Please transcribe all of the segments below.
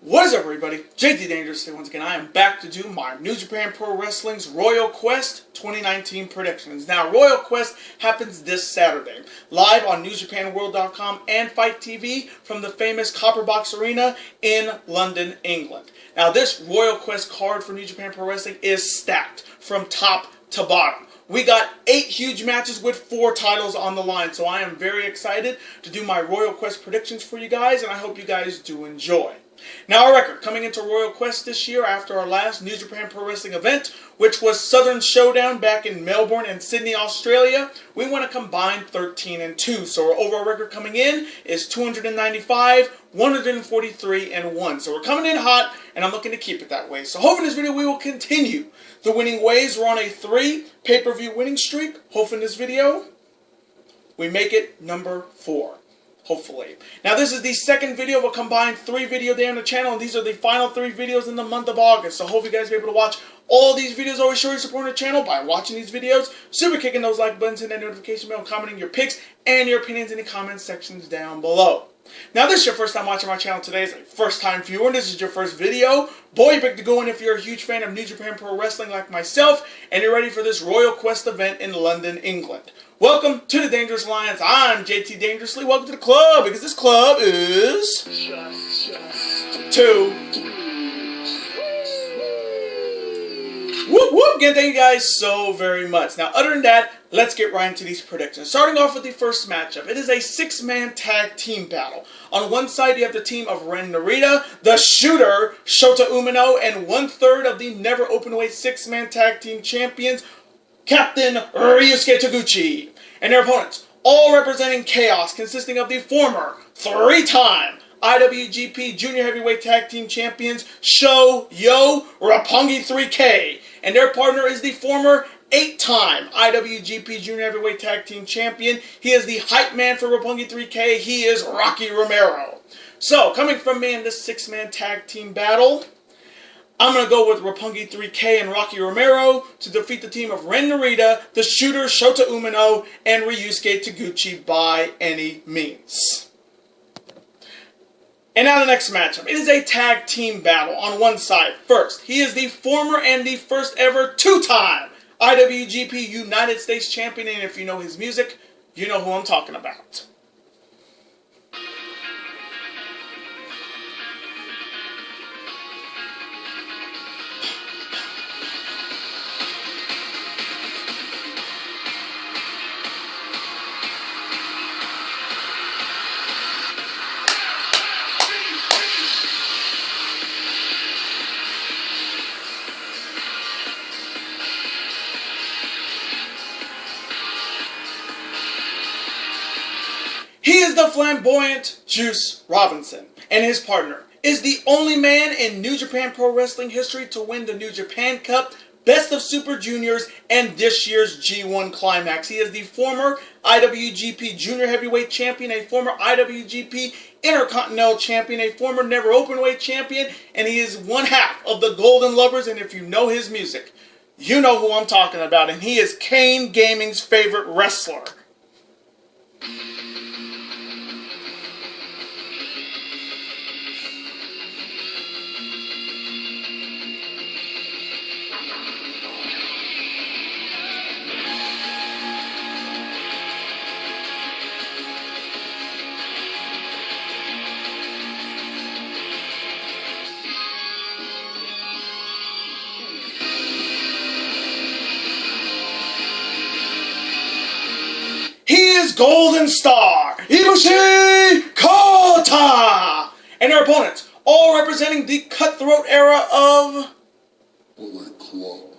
What is up, everybody? JT Dangerously once again. I am back to do my New Japan Pro Wrestling's Royal Quest 2019 predictions. Now, Royal Quest happens this Saturday, live on NewJapanWorld.com and Fight TV from the famous Copper Box Arena in London, England. Now, this Royal Quest card for New Japan Pro Wrestling is stacked from top to bottom. We got 8 huge matches with 4 titles on the line, so I am very excited to do my Royal Quest predictions for you guys, and I hope you guys do enjoy. Now, our record coming into Royal Quest this year after our last New Japan Pro Wrestling event, which was Southern Showdown back in Melbourne and Sydney, Australia, we went a combined 13-2. So our overall record coming in is 295, 143, and 1. So we're coming in hot, and I'm looking to keep it that way. So hopefully in this video we will continue the winning ways. We're on a 3 pay-per-view winning streak. Hopefully in this video we make it number 4. Hopefully. Now, this is the second video of a combined 3 video day on the channel, and these are the final 3 videos in the month of August. So, hope you guys will be able to watch all these videos. Always show your support on the channel by watching these videos, super kicking those like buttons, and that notification bell, commenting your picks and your opinions in the comment sections down below. Now, this is your first time watching my channel today, as a first-time viewer, and this is your first video. Boy, you picked to go in if you're a huge fan of New Japan Pro Wrestling like myself, and you're ready for this Royal Quest event in London, England. Welcome to the Dangerous Alliance. I'm JT Dangerously. Welcome to the club, because this club is Just Whoop whoop! Again, thank you guys so very much. Now, other than that, let's get right into these predictions. Starting off with the first matchup. It is a 6-man tag team battle. On one side, you have the team of Ren Narita, the Shooter, Shota Umino, and 1/3 of the never openweight 6-man tag team champions, Captain Ryusuke Taguchi, and their opponents, all representing Chaos, consisting of the former 3-time IWGP Junior Heavyweight Tag Team Champions, Yo Roppongi 3K, and their partner is the former 8-time IWGP Junior Heavyweight Tag Team Champion. He is the hype man for Roppongi 3K. He is Rocky Romero. So, coming from me in this 6-man tag team battle, I'm going to go with Roppongi 3K and Rocky Romero to defeat the team of Ren Narita, the Shooter, Shota Umino, and Ryusuke Taguchi by any means. And now the next matchup. It is a tag team battle on one side. First, he is the former and the first ever 2-time IWGP United States Champion, and if you know his music, you know who I'm talking about. He is the flamboyant Juice Robinson, and his partner is the only man in New Japan Pro Wrestling history to win the New Japan Cup, Best of Super Juniors, and this year's G1 Climax. He is the former IWGP Junior Heavyweight Champion, a former IWGP Intercontinental Champion, a former Never Openweight Champion, and he is one half of the Golden Lovers, and if you know his music, you know who I'm talking about, and he is Kane Gaming's favorite wrestler. He is Golden Star, Ibushi Kota, and their opponents, all representing the cutthroat era of Bullet Club,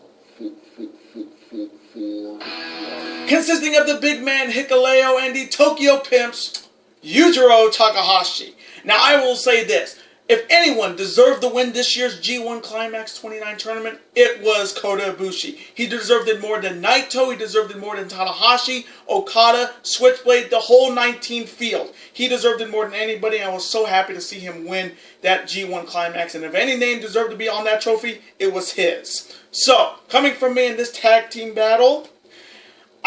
consisting of the big man Hikuleo and the Tokyo Pimps, Yujiro Takahashi. Now, I will say this. If anyone deserved to win this year's G1 Climax 29 tournament, it was Kota Ibushi. He deserved it more than Naito. He deserved it more than Tanahashi, Okada, Switchblade, the whole 19 field. He deserved it more than anybody, and I was so happy to see him win that G1 Climax. And if any name deserved to be on that trophy, it was his. So, coming from me in this tag team battle,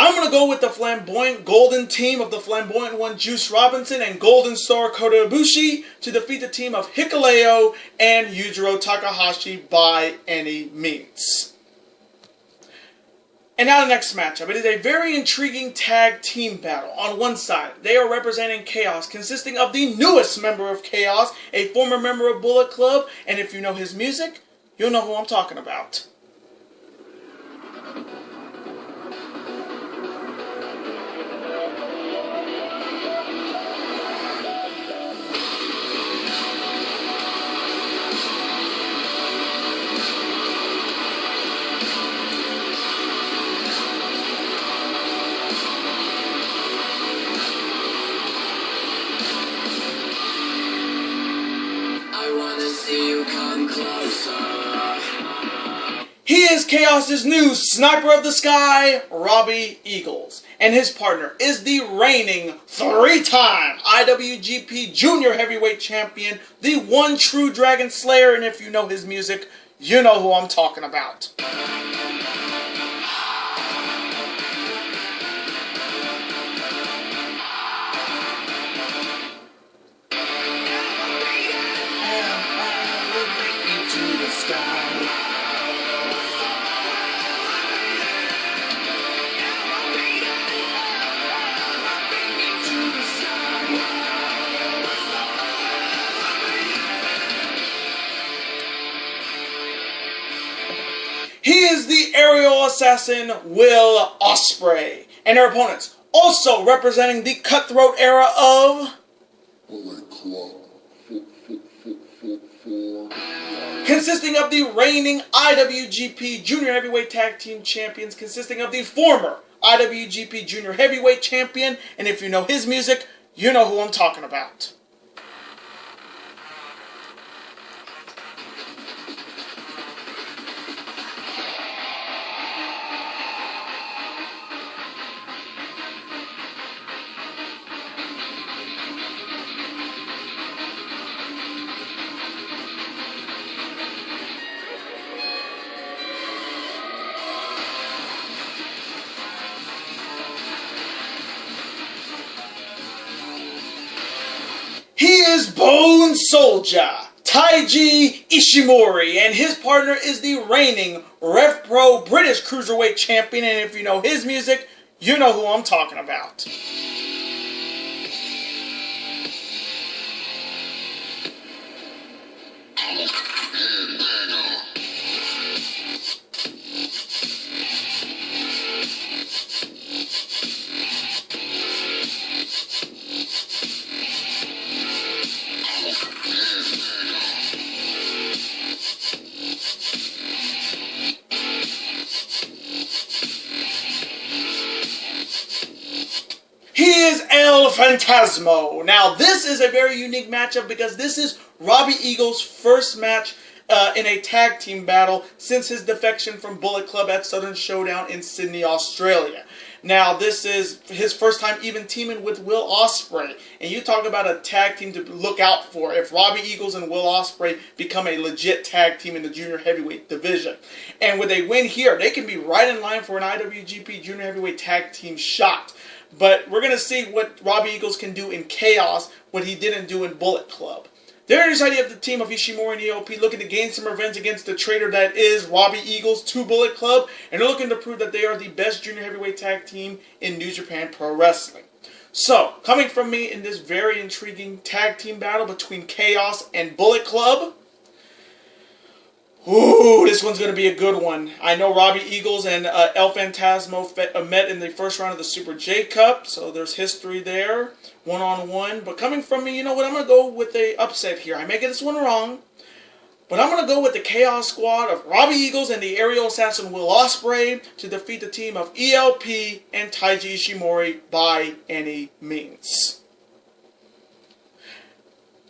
I'm going to go with the flamboyant golden team of the flamboyant one Juice Robinson and Golden Star Kota Ibushi to defeat the team of Hikuleo and Zsj-Tanahashi by any means. And now the next matchup. It is a very intriguing tag team battle. On one side, they are representing Chaos, consisting of the newest member of Chaos, a former member of Bullet Club, and if you know his music, you'll know who I'm talking about. He is Chaos's new Sniper of the Sky, Robbie Eagles. And his partner is the reigning 3-time IWGP Junior Heavyweight Champion, the one true Dragon Slayer, and if you know his music, you know who I'm talking about. He is the aerial assassin Will Ospreay, and their opponents also representing the cutthroat era of Bullet Club, consisting of the reigning IWGP Junior Heavyweight Tag Team Champions, consisting of the former IWGP Junior Heavyweight Champion, and if you know his music, you know who I'm talking about. He is Bone Soldier, Taiji Ishimori, and his partner is the reigning Rev Pro British Cruiserweight Champion, and if you know his music, you know who I'm talking about. He is El Phantasmo. Now, this is a very unique matchup because this is Robbie Eagles' first match in a tag team battle since his defection from Bullet Club at Southern Showdown in Sydney, Australia. Now, this is his first time even teaming with Will Ospreay. And you talk about a tag team to look out for if Robbie Eagles and Will Ospreay become a legit tag team in the junior heavyweight division. And with a win here, they can be right in line for an IWGP Junior Heavyweight Tag Team shot. But we're going to see what Robbie Eagles can do in Chaos, what he didn't do in Bullet Club. There is the idea of the team of Ishimori and ELP looking to gain some revenge against the traitor that is Robbie Eagles to Bullet Club, and they're looking to prove that they are the best junior heavyweight tag team in New Japan Pro Wrestling. So, coming from me in this very intriguing tag team battle between Chaos and Bullet Club, ooh, this one's going to be a good one. I know Robbie Eagles and El Phantasmo met in the first round of the Super J Cup, so there's history there, one-on-one. But coming from me, you know what, I'm going to go with a upset here. I may get this one wrong, but I'm going to go with the Chaos Squad of Robbie Eagles and the aerial assassin Will Ospreay to defeat the team of ELP and Taiji Ishimori by any means.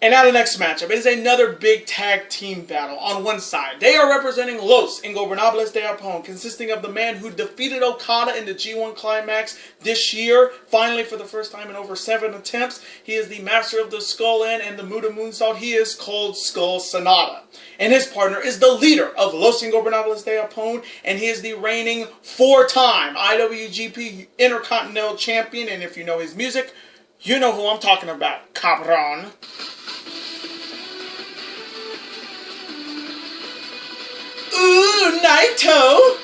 And now the next matchup is another big tag team battle. On one side, they are representing Los Ingobernables de Japón, consisting of the man who defeated Okada in the G1 Climax this year, finally for the first time in over 7 attempts. He is the master of the Skull End and the Muda Moonsault. He is called Skull Sanada. And his partner is the leader of Los Ingobernables de Japón, and he is the reigning 4-time IWGP Intercontinental Champion. And if you know his music, you know who I'm talking about, Cabron. Ooh, Naito!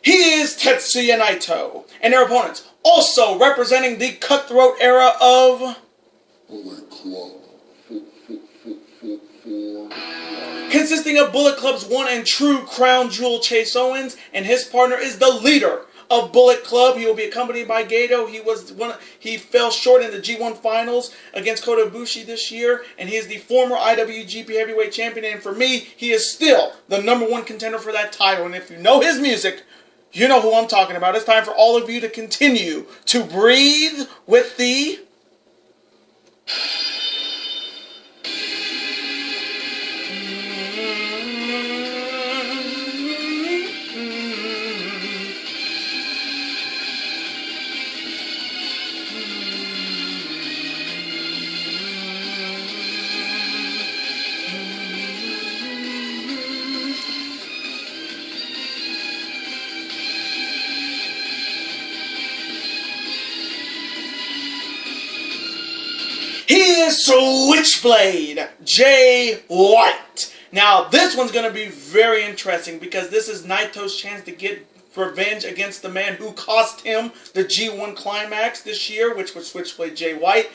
He is Tetsuya Naito, and their opponents also representing the cutthroat era of Bullet Club. consisting of Bullet Club's one and true crown jewel Chase Owens, and his partner is the leader of Bullet Club. He will be accompanied by Gato. He fell short in the G1 finals against Kota Ibushi this year, and he is the former IWGP Heavyweight Champion, and for me, he is still the #1 contender for that title. And if you know his music, you know who I'm talking about. It's time for all of you to continue to breathe with the He is Switchblade Jay White. Now, this one's going to be very interesting because this is Naito's chance to get revenge against the man who cost him the G1 Climax this year, which was Switchblade Jay White.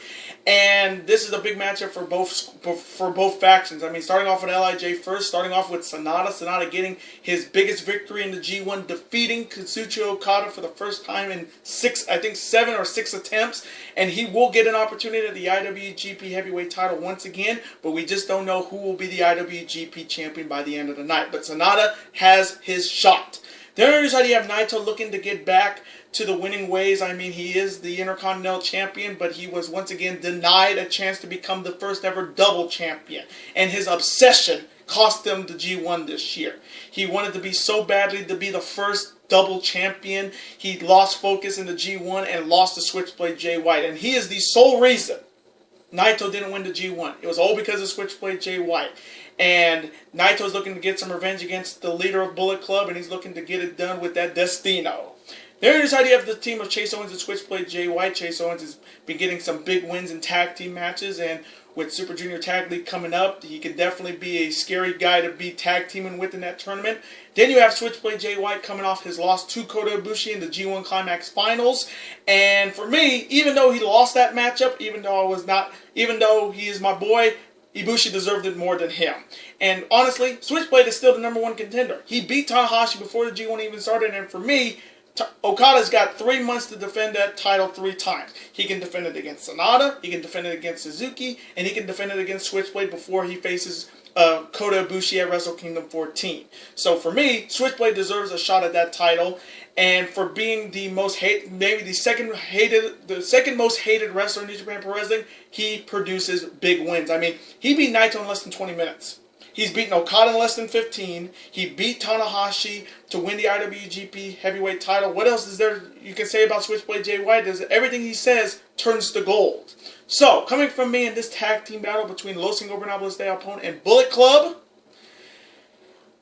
And this is a big matchup for both factions. I mean, starting off with LIJ first, starting off with Sanada. Sanada getting his biggest victory in the G1, defeating Suzuki-Okada for the first time in 7 or 6 attempts. And he will get an opportunity at the IWGP Heavyweight title once again, but we just don't know who will be the IWGP champion by the end of the night. But Sanada has his shot. The other side, you have Naito looking to get back to the winning ways. I mean, he is the Intercontinental Champion, but he was once again denied a chance to become the first ever double champion. And his obsession cost him the G1 this year. He wanted to be so badly to be the first double champion. He lost focus in the G1 and lost to Switchblade Jay White. And he is the sole reason Naito didn't win the G1. It was all because of Switchblade Jay White. And Naito's looking to get some revenge against the leader of Bullet Club, and he's looking to get it done with that Destino. The other side, you have the team of Chase Owens and Switchblade Jay White. Chase Owens has been getting some big wins in tag team matches, and with Super Junior Tag League coming up, he could definitely be a scary guy to be tag teaming with in that tournament. Then you have Switchblade Jay White coming off his loss to Kota Ibushi in the G1 Climax Finals. And for me, even though he lost that matchup, even though he is my boy, Ibushi deserved it more than him. And honestly, Switchblade is still the #1 contender. He beat Tanahashi before the G1 even started, and for me, Okada's got 3 months to defend that title 3 times. He can defend it against Sanada, he can defend it against Suzuki, and he can defend it against Switchblade before he faces Kota Ibushi at Wrestle Kingdom 14. So for me, Switchblade deserves a shot at that title, and for being the most maybe the second most hated wrestler in New Japan Pro Wrestling, he produces big wins. I mean, he beat Naito in less than 20 minutes. He's beaten Okada in less than 15. He beat Tanahashi to win the IWGP Heavyweight title. What else is there you can say about Switchblade Jay White? Is everything he says turns to gold. So, coming from me in this tag team battle between Los Ingobernables de Japón and Bullet Club,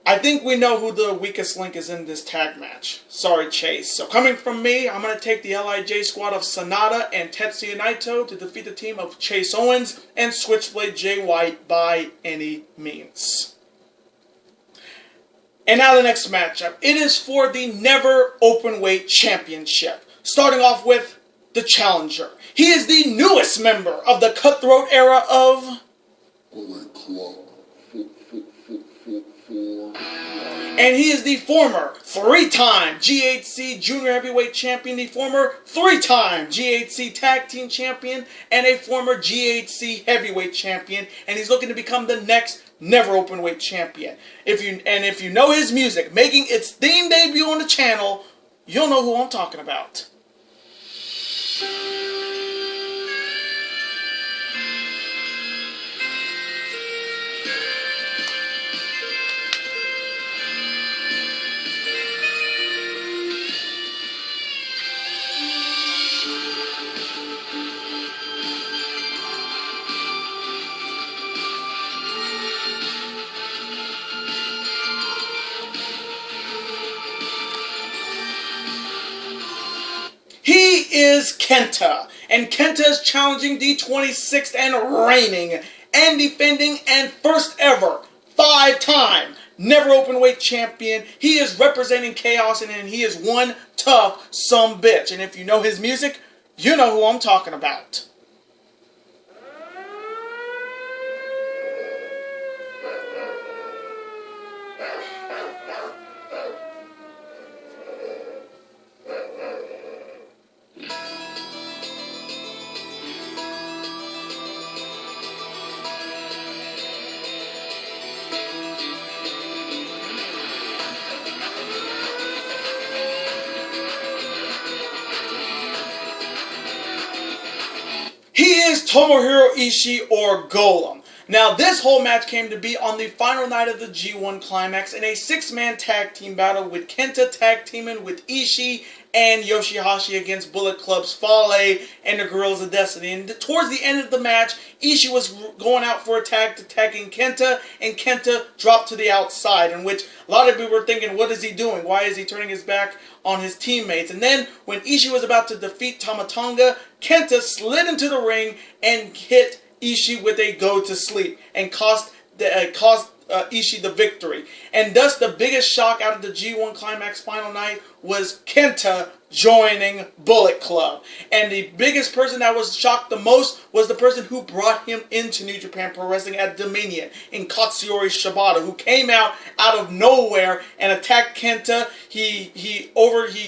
I think we know who the weakest link is in this tag match. Sorry, Chase. So coming from me, I'm going to take the LIJ squad of Sanada and Tetsuya Naito to defeat the team of Chase Owens and Switchblade Jay White by any means. And now the next matchup. It is for the Never Openweight Championship. Starting off with the challenger. He is the newest member of the Cutthroat era of Bullet Club. 4. And he is the former 3-time GHC Junior Heavyweight Champion, the former 3-time GHC Tag Team Champion, and a former GHC Heavyweight Champion. And he's looking to become the next Never Openweight Champion. If you know his music, making its theme debut on the channel, you'll know who I'm talking about. He is Kenta, and Kenta is challenging the 26th and reigning and defending and first ever 5-time Never Openweight Champion. He is representing Chaos, and he is one tough sumbitch. And if you know his music, you know who I'm talking about. He is Tomohiro Ishii, or Golem. Now, this whole match came to be on the final night of the G1 Climax in a 6-man tag team battle with Kenta tag teaming with Ishii and Yoshihashi against Bullet Club's Fale and the Guerrillas of Destiny. And towards the end of the match, Ishii was going out for a tag to tagging Kenta, and Kenta dropped to the outside, in which a lot of people were thinking, what is he doing? Why is he turning his back on his teammates? And then, when Ishii was about to defeat Tama Tonga, Kenta slid into the ring and hit Ishii with a go to sleep and cost Ishii the victory. And thus the biggest shock out of the G1 Climax final night was Kenta joining Bullet Club. And the biggest person that was shocked the most was the person who brought him into New Japan Pro Wrestling at Dominion, in Katsuyori Shibata, who came out of nowhere and attacked Kenta. He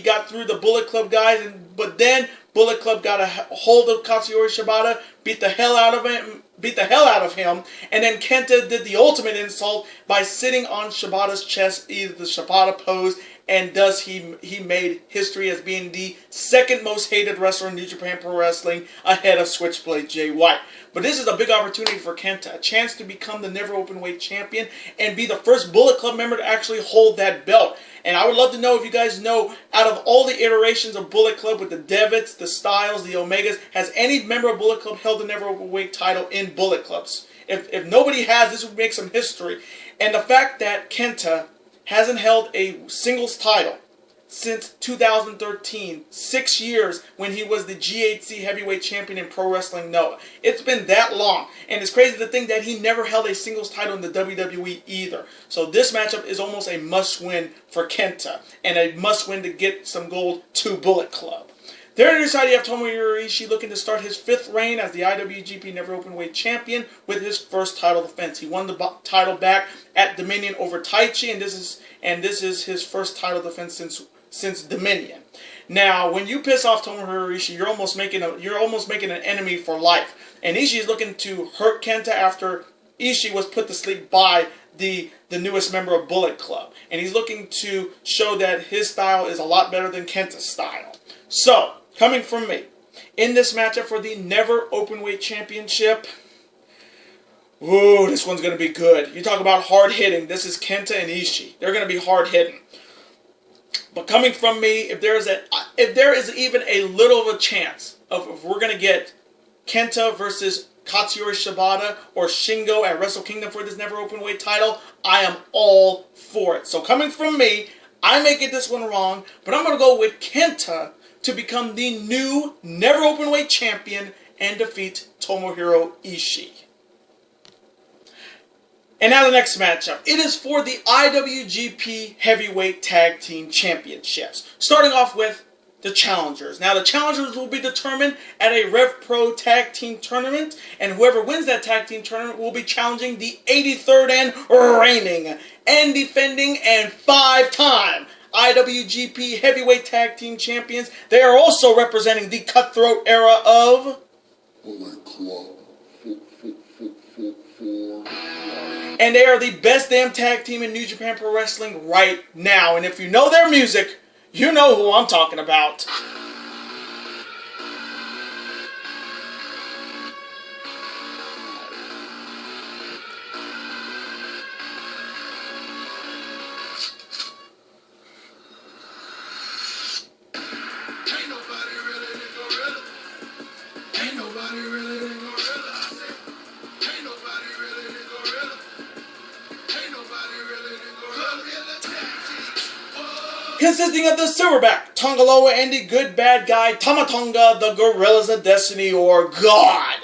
got through the Bullet Club guys, but then Bullet Club got a hold of Katsuyori Shibata, beat the hell out of him, and then Kenta did the ultimate insult by sitting on Shibata's chest, either the Shibata pose, and thus he made history as being the second most hated wrestler in New Japan Pro Wrestling, ahead of Switchblade Jay White. But this is a big opportunity for Kenta, a chance to become the Never Openweight Champion and be the first Bullet Club member to actually hold that belt. And I would love to know if you guys know, out of all the iterations of Bullet Club with the Devitt's, the Styles, the Omegas, has any member of Bullet Club held the Never Openweight title in Bullet Clubs? If nobody has, this would make some history. And the fact that Kenta hasn't held a singles title since 2013, 6 years, when he was the GHC Heavyweight Champion in Pro Wrestling Noah. It's been that long, and it's crazy to think that he never held a singles title in the WWE either. So this matchup is almost a must-win for Kenta, and a must-win to get some gold to Bullet Club. There on your side, you have Tomohiro Ishii looking to start his 5th reign as the IWGP Never Openweight Champion with his first title defense. He won the title back at Dominion over Taichi, and this is his first title defense since Dominion. Now, when you piss off Tomohiro Ishii, you're almost making an enemy for life. And Ishii is looking to hurt Kenta after Ishii was put to sleep by the newest member of Bullet Club, and he's looking to show that his style is a lot better than Kenta's style. So, coming from me, in this matchup for the Never Openweight Championship, ooh, this one's going to be good. You talk about hard-hitting, this is Kenta and Ishii. They're going to be hard-hitting. But coming from me, if there is even a little of a chance of if we're going to get Kenta versus Katsuyori Shibata or Shingo at Wrestle Kingdom for this Never Openweight title, I am all for it. So coming from me, I may get this one wrong, but I'm going to go with Kenta to become the new Never Openweight Champion and defeat Tomohiro Ishii. And now the next matchup. It is for the IWGP Heavyweight Tag Team Championships. Starting off with the challengers. Now, the challengers will be determined at a Rev Pro Tag Team Tournament, and whoever wins that Tag Team Tournament will be challenging the 83rd and reigning and defending and 5-time IWGP Heavyweight Tag Team Champions. They are also representing the Cutthroat era of Bullet Club. And they are the best damn tag team in New Japan Pro Wrestling right now. And if you know their music, you know who I'm talking about. Ain't nobody really than Gorilla. Ain't nobody really than Gorilla. I said, ain't nobody really than Gorilla. Ain't nobody really than Gorilla. Consisting of the Silverback, Tongaloa, and the good bad guy, Tamatonga, the Gorillas of Destiny, or God.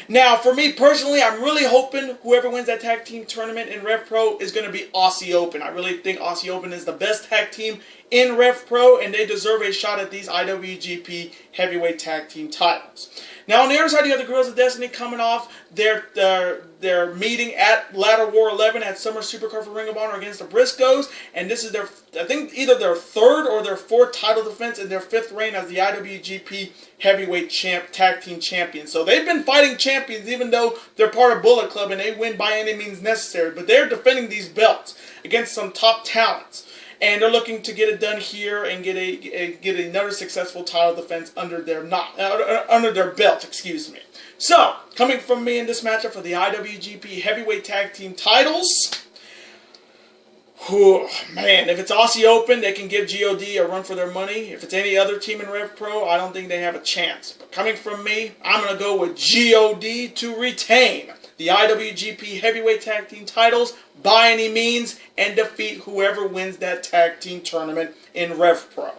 Now, for me personally, I'm really hoping whoever wins that tag team tournament in Rev Pro is going to be Aussie Open. I really think Aussie Open is the best tag team in Rev Pro, and they deserve a shot at these IWGP Heavyweight Tag Team titles. Now, on the other side, you have the Gorillas of Destiny coming off their meeting at Ladder War 11 at Summer Supercard for Ring of Honor against the Briscoes, and this is their, I think, either their third or their fourth title defense in their fifth reign as the IWGP Heavyweight Tag Team Champions. So they've been fighting champions even though they're part of Bullet Club and they win by any means necessary, but they're defending these belts against some top talents. And they're looking to get it done here and get another successful title defense under their belt. Excuse me. So, coming from me in this matchup for the IWGP Heavyweight Tag Team titles, whew, man, if it's Aussie Open, they can give God a run for their money. If it's any other team in Rev Pro, I don't think they have a chance. But coming from me, I'm going to go with God to retain the IWGP Heavyweight Tag Team titles by any means and defeat whoever wins that tag team tournament in Rev Pro.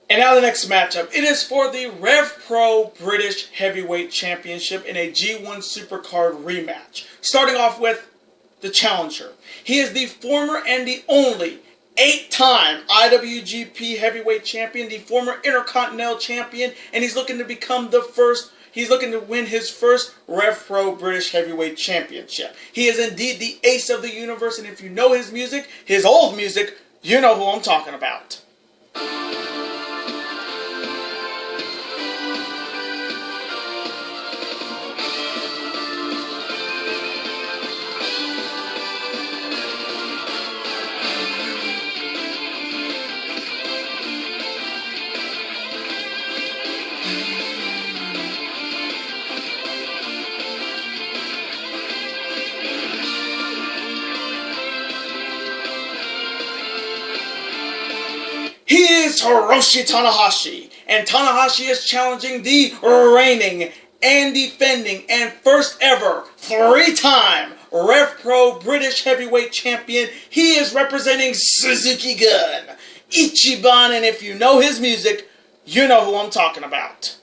And now the next matchup. It is for the Rev Pro British Heavyweight Championship in a G1 Supercard rematch. Starting off with the challenger. He is the former and the only 8-time IWGP Heavyweight Champion, the former Intercontinental Champion, and he's looking to become the first. He's looking to win his first Rev Pro British Heavyweight Championship. He is indeed the ace of the universe, and if you know his music, his old music, you know who I'm talking about. He is Zsj-Tanahashi, and Tanahashi is challenging the reigning and defending and first ever 3-time Rev Pro British Heavyweight Champion. He is representing Suzuki-Gun, Ichiban, and if you know his music, you know who I'm talking about.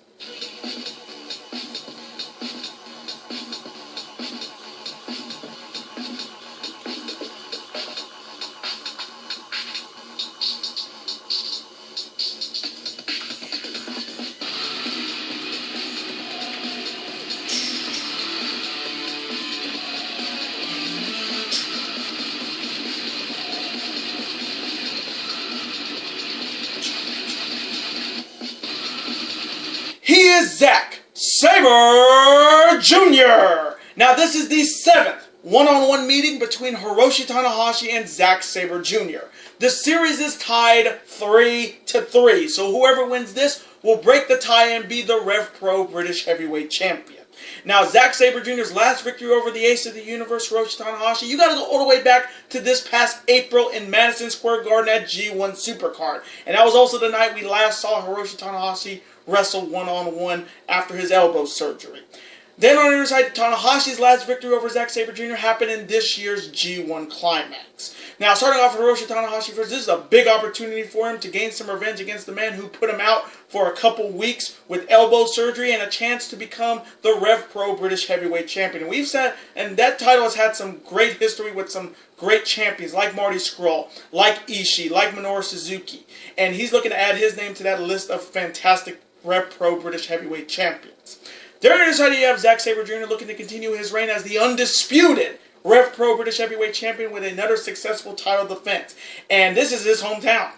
He is Zack Sabre Jr. Now this is the 7th one-on-one meeting between Hiroshi Tanahashi and Zack Sabre Jr. The series is tied 3-3, so whoever wins this will break the tie and be the Rev Pro British Heavyweight Champion. Now, Zack Sabre Jr.'s last victory over the ace of the universe, Hiroshi Tanahashi, you got to go all the way back to this past April in Madison Square Garden at G1 Supercard. And that was also the night we last saw Hiroshi Tanahashi wrestle one-on-one after his elbow surgery. Then on the other side, Tanahashi's last victory over Zack Sabre Jr. happened in this year's G1 Climax. Now, starting off with Hiroshi Tanahashi first, this is a big opportunity for him to gain some revenge against the man who put him out for a couple weeks with elbow surgery and a chance to become the Rev Pro British Heavyweight Champion. And we've said, and that title has had some great history with some great champions like Marty Scurll, like Ishii, like Minoru Suzuki. And he's looking to add his name to that list of fantastic Rev Pro British Heavyweight Champions. There on the side, you have Zack Sabre Jr. looking to continue his reign as the undisputed Rev Pro British Heavyweight Champion with another successful title defense. And this is his hometown.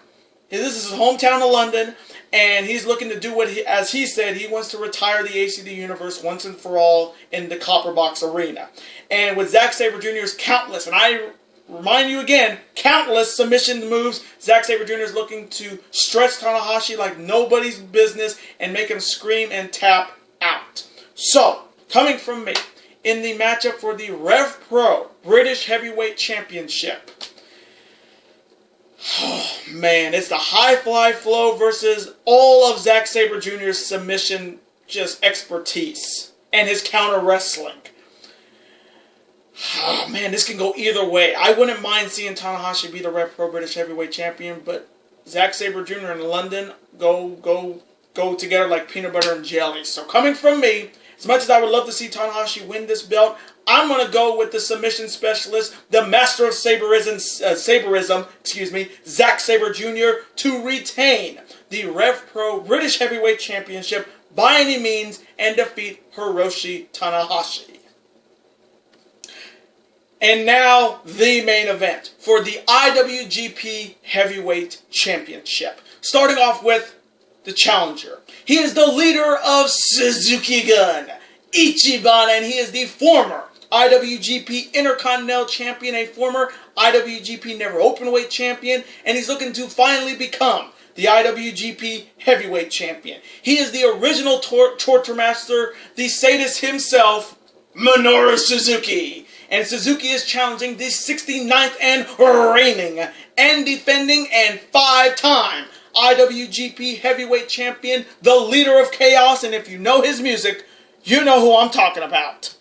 This is his hometown of London, and he's looking to do what, as he said, he wants to retire the ACD Universe once and for all in the Copper Box Arena. And with Zack Sabre Jr.'s countless, and I remind you again, countless submission moves, Zack Sabre Jr. is looking to stretch Tanahashi like nobody's business and make him scream and tap out. So, coming from me, in the matchup for the Rev Pro British Heavyweight Championship. Oh, man, it's the high fly flow versus all of Zack Sabre Jr.'s submission just expertise and his counter wrestling. Oh, man, this can go either way. I wouldn't mind seeing Tanahashi be the Rev Pro British Heavyweight Champion, but Zack Sabre Jr. and London go together like peanut butter and jelly. So coming from me, as much as I would love to see Tanahashi win this belt, I'm going to go with the submission specialist, the master of Saberism, Zack Sabre Jr., to retain the Rev Pro British Heavyweight Championship by any means and defeat Hiroshi Tanahashi. And now, the main event for the IWGP Heavyweight Championship. Starting off with the challenger. He is the leader of Suzuki-Gun, Ichiban, and he is the former IWGP Intercontinental Champion, a former IWGP Never Openweight Champion, and he's looking to finally become the IWGP Heavyweight Champion. He is the original Torture Master, the sadist himself, Minoru Suzuki. And Suzuki is challenging the 69th and reigning and defending and 5-time IWGP Heavyweight Champion, the leader of Chaos, and if you know his music, you know who I'm talking about.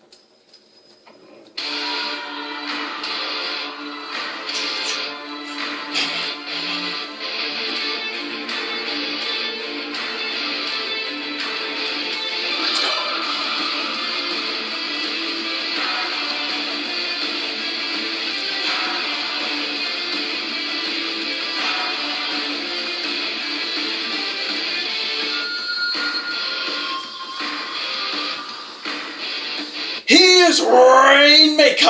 He is Rainmaker,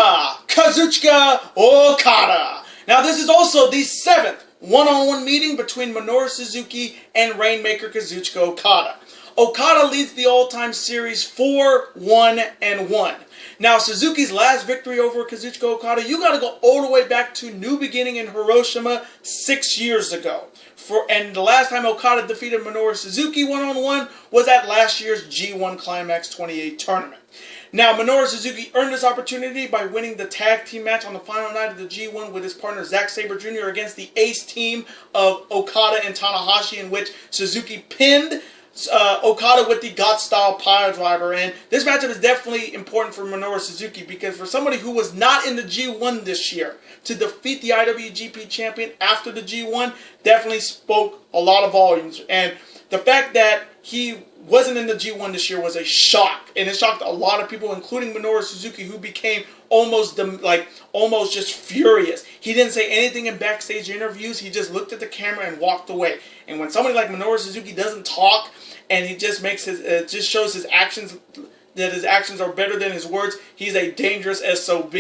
Kazuchika Okada. Now this is also the 7th one-on-one meeting between Minoru Suzuki and Rainmaker Kazuchika Okada. Okada leads the all-time series 4-1-1. Now Suzuki's last victory over Kazuchika Okada, you gotta go all the way back to New Beginning in Hiroshima 6 years ago. And the last time Okada defeated Minoru Suzuki one-on-one was at last year's G1 Climax 28 tournament. Now, Minoru Suzuki earned this opportunity by winning the tag team match on the final night of the G1 with his partner Zack Sabre Jr. against the ace team of Okada and Tanahashi, in which Suzuki pinned Okada with the God-style pile driver. And this matchup is definitely important for Minoru Suzuki because for somebody who was not in the G1 this year, to defeat the IWGP champion after the G1 definitely spoke a lot of volumes. And the fact that he wasn't in the G1 this year was a shock, and it shocked a lot of people, including Minoru Suzuki, who became almost just furious. He didn't say anything in backstage interviews. He just looked at the camera and walked away. And when somebody like Minoru Suzuki doesn't talk, and he just makes just shows his actions, that his actions are better than his words, he's a dangerous SOB.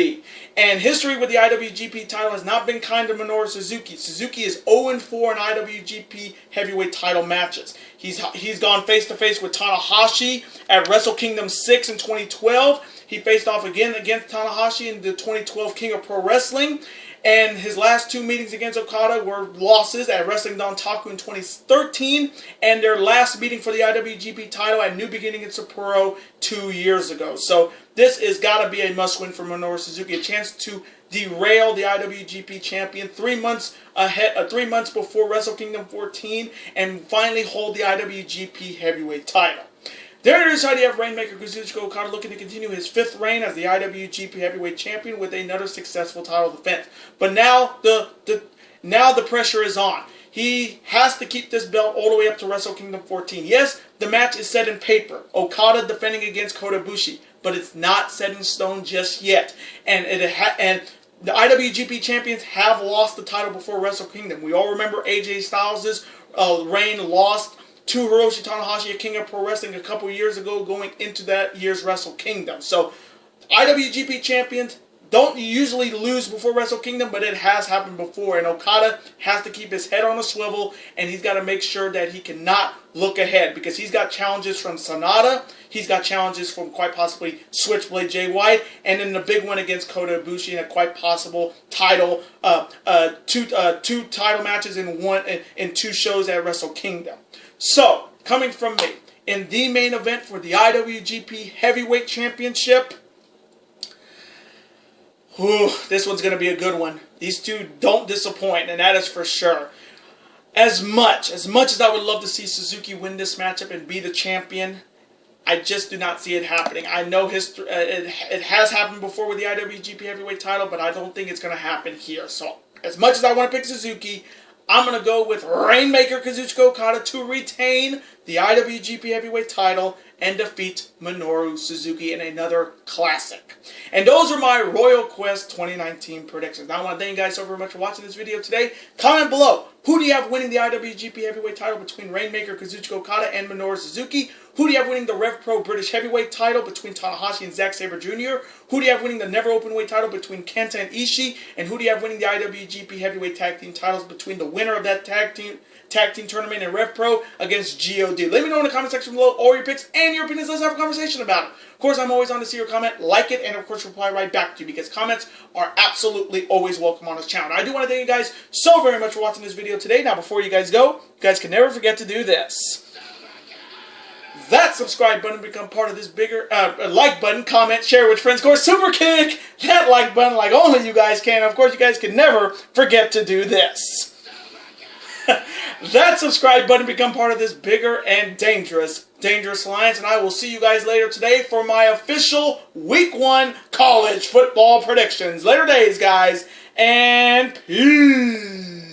And history with the IWGP title has not been kind to Minoru Suzuki. Suzuki is 0-4 in IWGP heavyweight title matches. He's gone face-to-face with Tanahashi at Wrestle Kingdom 6 in 2012. He faced off again against Tanahashi in the 2012 King of Pro Wrestling. And his last two meetings against Okada were losses at Wrestling Dontaku in 2013 and their last meeting for the IWGP title at New Beginning in Sapporo 2 years ago. So this has got to be a must-win for Minoru Suzuki, a chance to derail the IWGP champion 3 months before Wrestle Kingdom 14 and finally hold the IWGP heavyweight title. There it is. How do you have Rainmaker Kazuchika-Okada looking to continue his 5th reign as the IWGP Heavyweight Champion with another successful title defense. But now the pressure is on. He has to keep this belt all the way up to Wrestle Kingdom 14. Yes, the match is set in paper. Okada defending against Kota Ibushi, but it's not set in stone just yet. And the IWGP champions have lost the title before Wrestle Kingdom. We all remember AJ Styles' reign lost to Hiroshi Tanahashi at King of Pro Wrestling a couple years ago going into that year's Wrestle Kingdom. So, IWGP champions don't usually lose before Wrestle Kingdom, but it has happened before. And Okada has to keep his head on a swivel, and he's got to make sure that he cannot look ahead, because he's got challenges from Sonata, he's got challenges from quite possibly Switchblade Jay White, and then the big one against Kota Ibushi in a quite possible title, two title matches in 2 shows at Wrestle Kingdom. So, coming from me, in the main event for the IWGP Heavyweight Championship, this one's going to be a good one. These two don't disappoint, and that is for sure. As much as I would love to see Suzuki win this matchup and be the champion, I just do not see it happening. I know it has happened before with the IWGP Heavyweight title, but I don't think it's going to happen here. So, as much as I want to pick Suzuki, I'm going to go with Rainmaker Kazuchika-Okada to retain the IWGP Heavyweight title and defeat Minoru Suzuki in another classic. And those are my Royal Quest 2019 predictions. Now, I want to thank you guys so very much for watching this video today. Comment below, who do you have winning the IWGP Heavyweight title between Rainmaker Kazuchika-Okada and Minoru Suzuki? Who do you have winning the Rev Pro British Heavyweight title between Tanahashi and Zack Sabre Jr.? Who do you have winning the Never Openweight title between Kenta and Ishii? And who do you have winning the IWGP Heavyweight Tag Team titles between the winner of that tag team tournament in Rev Pro against G.O.D? Let me know in the comment section below all your picks and your opinions. Let's have a conversation about it. Of course, I'm always on to see your comment, like it, and of course reply right back to you, because comments are absolutely always welcome on this channel. I do want to thank you guys so very much for watching this video today. Now, before you guys go, you guys can never forget to do this. That subscribe button, become part of this bigger, like button, comment, share with friends. Of course, super kick that like button like only you guys can. Of course, you guys can never forget to do this. That subscribe button, become part of this bigger and dangerous alliance. And I will see you guys later today for my official Week 1 college football predictions. Later days, guys, and peace.